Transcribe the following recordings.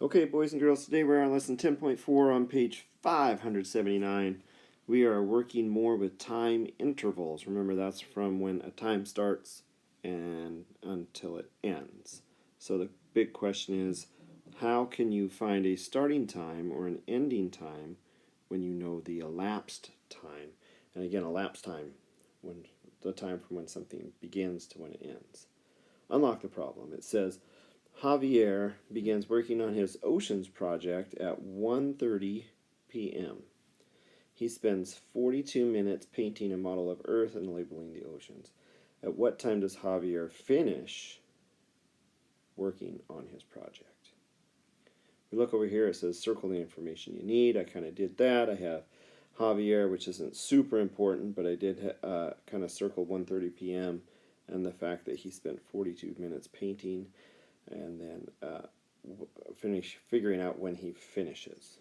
Okay, boys and girls, today we're on lesson 10.4 on page 579. We are working more with time intervals. Remember, that's from when a time starts and until it ends. So the big question is, how can you find a starting time or an ending time when you know the elapsed time? And again, elapsed time, when the time from when something begins to when it ends. Unlock the problem. It says, Javier begins working on his oceans project at 1:30 p.m. He spends 42 minutes painting a model of Earth and labeling the oceans. At what time does Javier finish working on his project? We look over here, it says circle the information you need. I kind of did that. I have Javier, which isn't super important, but I did kind of circle 1:30 p.m. and the fact that he spent 42 minutes painting, and then finish figuring out when he finishes.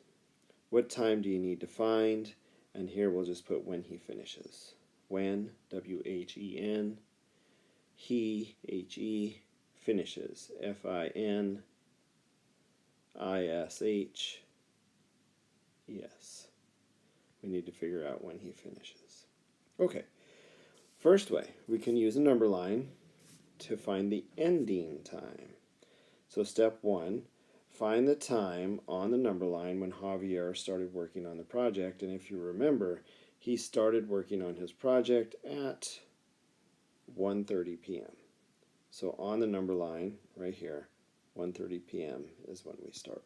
What time do you need to find? And here we'll just put when he finishes. When, W-H-E-N, he, H-E, finishes, F-I-N-I-S-H-E-S. We need to figure out when he finishes. Okay, first way, we can use a number line to find the ending time. So step one, find the time on the number line when Javier started working on the project. And if you remember, he started working on his project at 1:30 p.m. So on the number line, right here, 1:30 p.m. is when we start.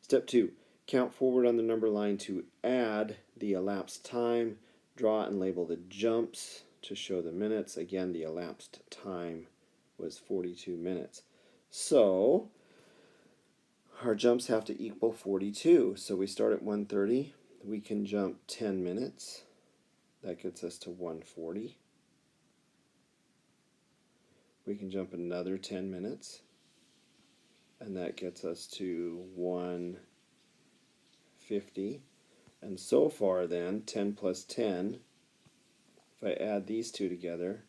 Step two, count forward on the number line to add the elapsed time. Draw and label the jumps to show the minutes. Again, the elapsed time was 42 minutes. So our jumps have to equal 42. So we start at 1:30. We can jump 10 minutes. That gets us to 1:40. We can jump another 10 minutes. And that gets us to 1:50. And so far then, 10 plus 10, if I add these two together,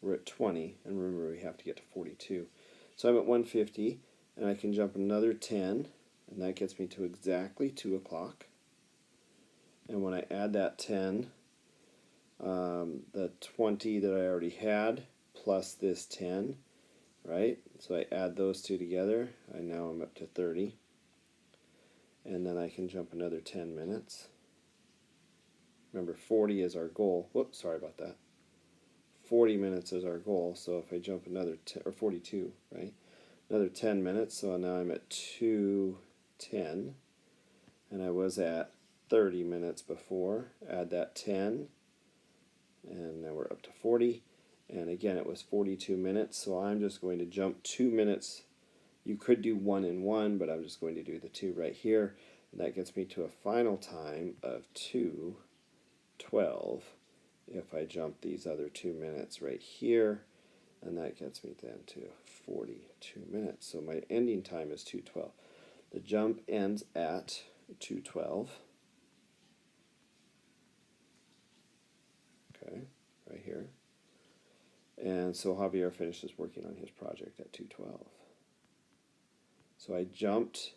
we're at 20. And remember, we have to get to 42. So I'm at 1:50. And I can jump another 10, and that gets me to exactly 2 o'clock. And when I add that 10, the 20 that I already had, plus this 10, right? So I add those two together, now I'm up to 30. And then I can jump another 10 minutes. Remember, 40 is our goal. Whoops, sorry about that. 40 minutes is our goal, so if I jump another 10, or 42, right? Another 10 minutes, so now I'm at 2:10, and I was at 30 minutes before. Add that 10, and now we're up to 40, and again it was 42 minutes, so I'm just going to jump 2 minutes. You could do 1 and 1, but I'm just going to do the 2 right here, and that gets me to a final time of 2:12 if I jump these other 2 minutes right here. And that gets me then to 42 minutes. So my ending time is 2:12. The jump ends at 2:12. Okay, right here. And so Javier finishes working on his project at 2:12. So I jumped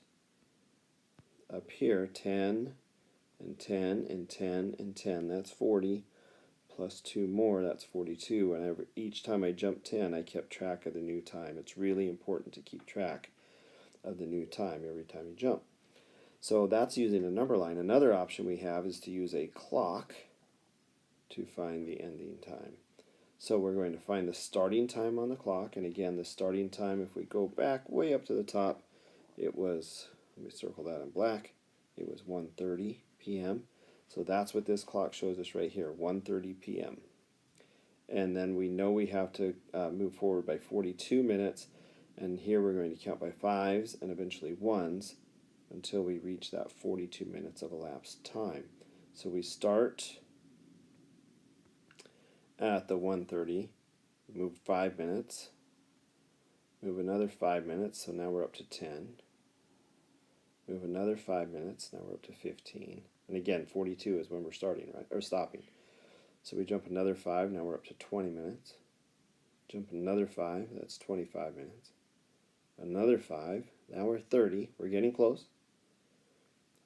up here 10 and 10 and 10 and 10. That's 40. Plus 2 more, that's 42. And each time I jumped 10, I kept track of the new time. It's really important to keep track of the new time every time you jump. So that's using a number line. Another option we have is to use a clock to find the ending time. So we're going to find the starting time on the clock. And again, the starting time, if we go back way up to the top, it was, let me circle that in black, it was 1:30 p.m. So that's what this clock shows us right here, 1:30 p.m. And then we know we have to move forward by 42 minutes. And here we're going to count by 5s and eventually 1s until we reach that 42 minutes of elapsed time. So we start at the 1:30, move 5 minutes, move another 5 minutes, so now we're up to 10. Move another 5 minutes, now we're up to 15. And again, 42 is when we're starting, right? Or stopping. So we jump another 5, now we're up to 20 minutes. Jump another 5, that's 25 minutes. another 5. Now we're 30. We're getting close.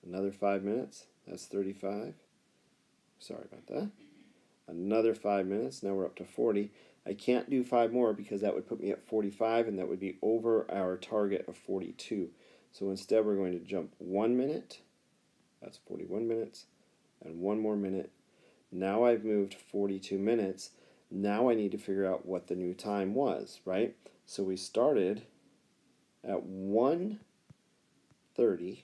Another 5 minutes. That's 35. Sorry about that. Another 5 minutes. Now we're up to 40. I can't do 5 more because that would put me at 45, and that would be over our target of 42. So instead we're going to jump 1 minute. That's 41 minutes. And 1 more minute. Now I've moved 42 minutes. Now I need to figure out what the new time was, right? So we started at 1:30,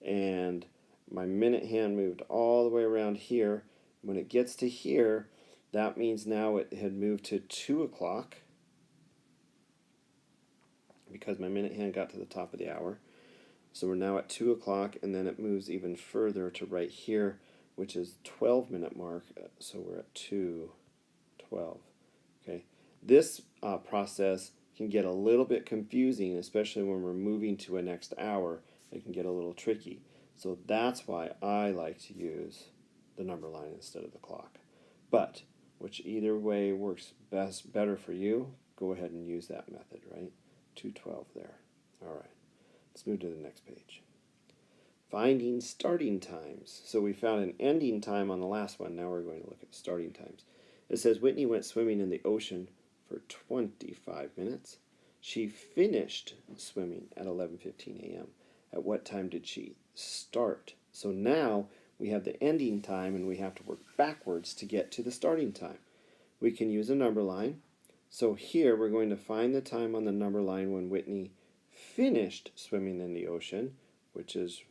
and my minute hand moved all the way around here. When it gets to here, that means now it had moved to 2 o'clock because my minute hand got to the top of the hour. So we're now at 2 o'clock, and then it moves even further to right here, which is 12-minute mark. So we're at 2:12. Okay, this process can get a little bit confusing, especially when we're moving to a next hour. It can get a little tricky. So that's why I like to use the number line instead of the clock. But which either way works better for you, go ahead and use that method, right? 2:12 there. All right, let's move to the next page. Finding starting times. So we found an ending time on the last one. Now we're going to look at starting times. It says Whitney went swimming in the ocean for 25 minutes. She finished swimming at 11:15 a.m. At what time did she start? So now we have the ending time, and we have to work backwards to get to the starting time. We can use a number line. So here we're going to find the time on the number line when Whitney finished swimming in the ocean, which is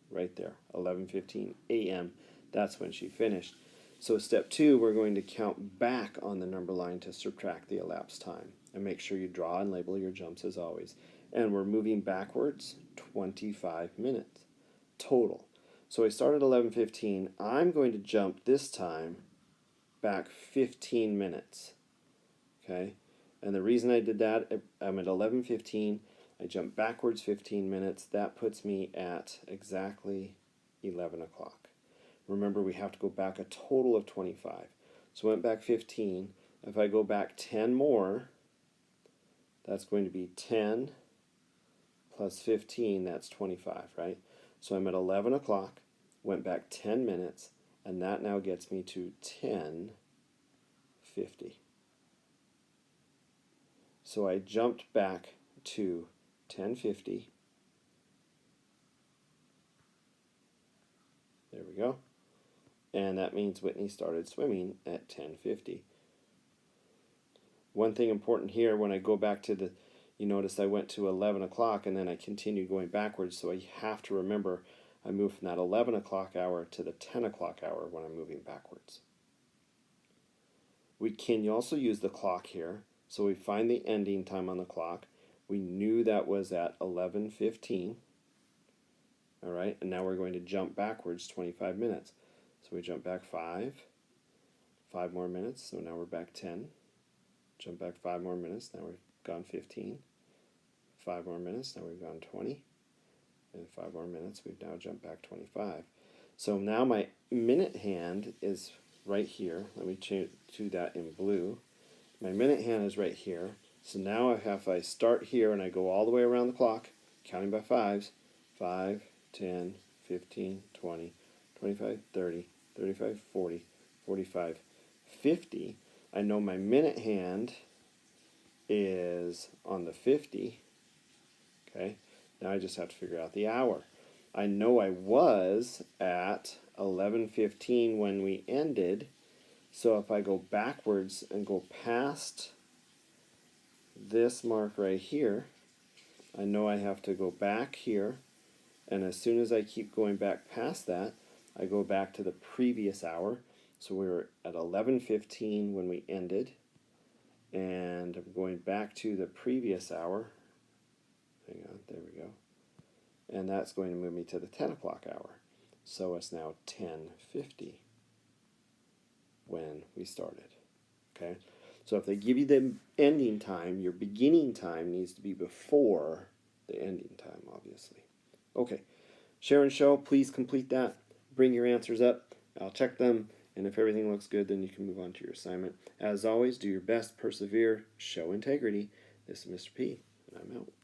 right there, 11:15 a.m. That's when she finished. So step 2, we're going to count back on the number line to subtract the elapsed time. And make sure you draw and label your jumps as always. And we're moving backwards 25 minutes total. So I started 11:15. I'm going to jump this time back 15 minutes. Okay? And the reason I did that, I'm at 11:15. I jump backwards 15 minutes. That puts me at exactly 11 o'clock. Remember, we have to go back a total of 25. So I went back 15. If I go back 10 more, that's going to be 10 plus 15, that's 25, right? So I'm at 11 o'clock, went back 10 minutes, and that now gets me to 10:50. So I jumped back to 10:50. There we go. And that means Whitney started swimming at 10:50. One thing important here, when I go back to the, you notice I went to 11 o'clock and then I continued going backwards, so I have to remember I moved from that 11 o'clock hour to the 10 o'clock hour when I'm moving backwards. We can also use the clock here, so we find the ending time on the clock. We knew that was at 11:15. All right, and now we're going to jump backwards 25 minutes. So we jump back 5 more minutes, so now we're back 10. Jump back 5 more minutes, now we've gone 15. 5 more minutes, now we've gone 20. And 5 more minutes, we've now jumped back 25. So now my minute hand is right here. Let me do that in blue. My minute hand is right here. So now if I start here and I go all the way around the clock, counting by 5s, 5, 10, 15, 20, 25, 30, 35, 40, 45, 50. I know my minute hand is on the 50. Okay, now I just have to figure out the hour. I know I was at 11:15 when we ended, so if I go backwards and go past this mark right here, I know I have to go back here, and as soon as I keep going back past that, I go back to the previous hour. So we were at 11:15 when we ended, and I'm going back to the previous hour. Hang on, there we go. And that's going to move me to the 10 o'clock hour. So it's now 10:50 when we started. Okay? So if they give you the ending time, your beginning time needs to be before the ending time, obviously. Okay, share and show, please complete that. Bring your answers up. I'll check them, and if everything looks good, then you can move on to your assignment. As always, do your best, persevere, show integrity. This is Mr. P. and I'm out.